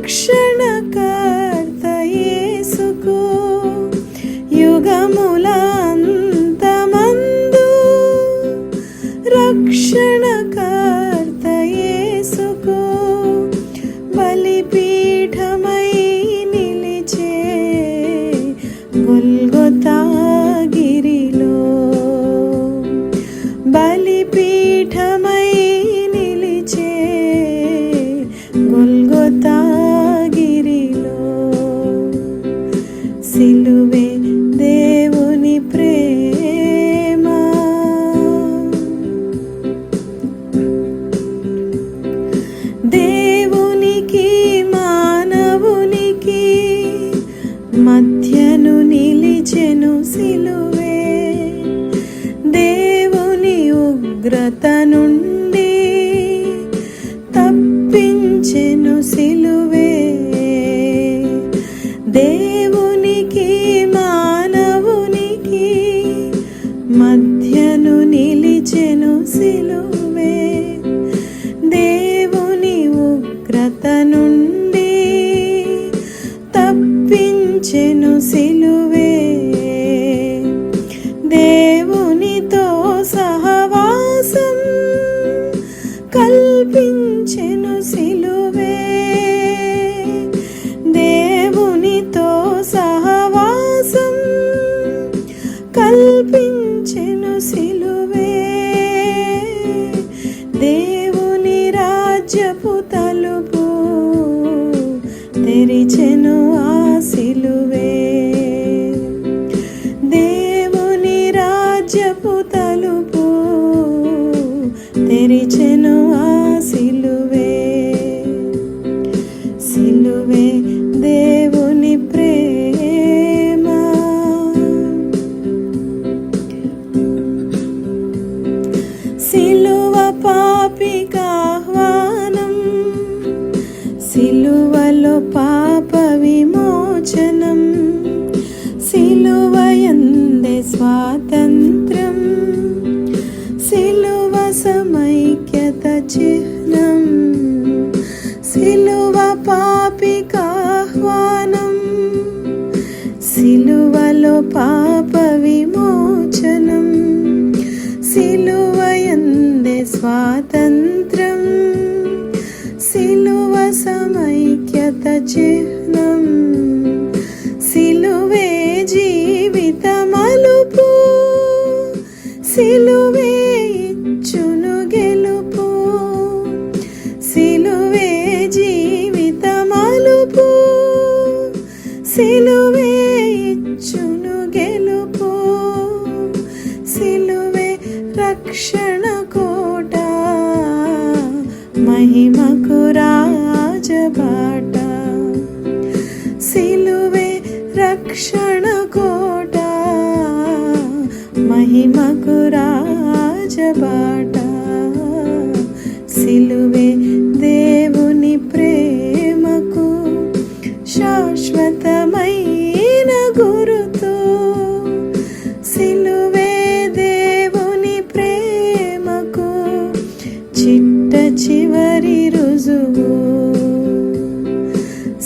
రక్షణకర్త యేసుకు యుగముల అంతమందు రక్షణకర్త యేసుకు బలిపీఠమై నిలిచే గొల్గొతా గిరిలో బలిపీఠమై నిలిచే గొల్గొతా గిరిలో సిలువే దేవుని ప్రేమ దేవునికి మానవునికి మధ్యను నిలిచెను సిలువే దేవుని ఉగ్రత నుండి తప్పించెను సిలువే దేవునికి మానవునికి మధ్యను నిలిచెను సిలువే దేవుని ఉగ్రత నుండి తప్పించెను సిలువే దేవునితో సహవాసం కల్పించెను సిలువే దేవునితో సహవాసం కల్పించెను సిలువే దేవుని రాజ్యపు తలుపు తెరిచెను ఆ సిలువే దేవుని రాజ్యపు తలుపు తెరిచెను ఆ సిలువే సిలువే దేవుని ప్రేమ సిలువ పాపికి ఆహ్వానం సిలువలో పాప విమోచనం సిలువయందే స్వాతంత్ర్యం సిలువ సమైక్యత చిహ్నం సిలువ పాపికి ఆహ్వానం సిలువలో పాప విమోచనం సిలువయందే స్వాతంత్ర్యం సిలువ సమైక్యత చిహ్నం సిలువే జీవిత మలుపు సిలువే ఇచ్చును గెలుపు సిలువే జీవిత మలుపు సిలువే ఇచ్చును గెలుపు సిలువే రక్షణ కోట మహిమకు రాజబాట సిలువే రక్షణ కోట మహిమకు రాజబాట సిలువే దేవుని ప్రేమకు శాశ్వతమైన గురుతు సిలువే దేవుని ప్రేమకు చిట్ట చివరి రుజువు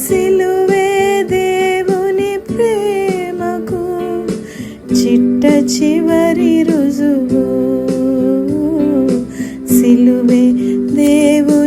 సిలువే దేవుని ప్రేమకు చిట్ట చివరి రుజువు సిలువే దేవుని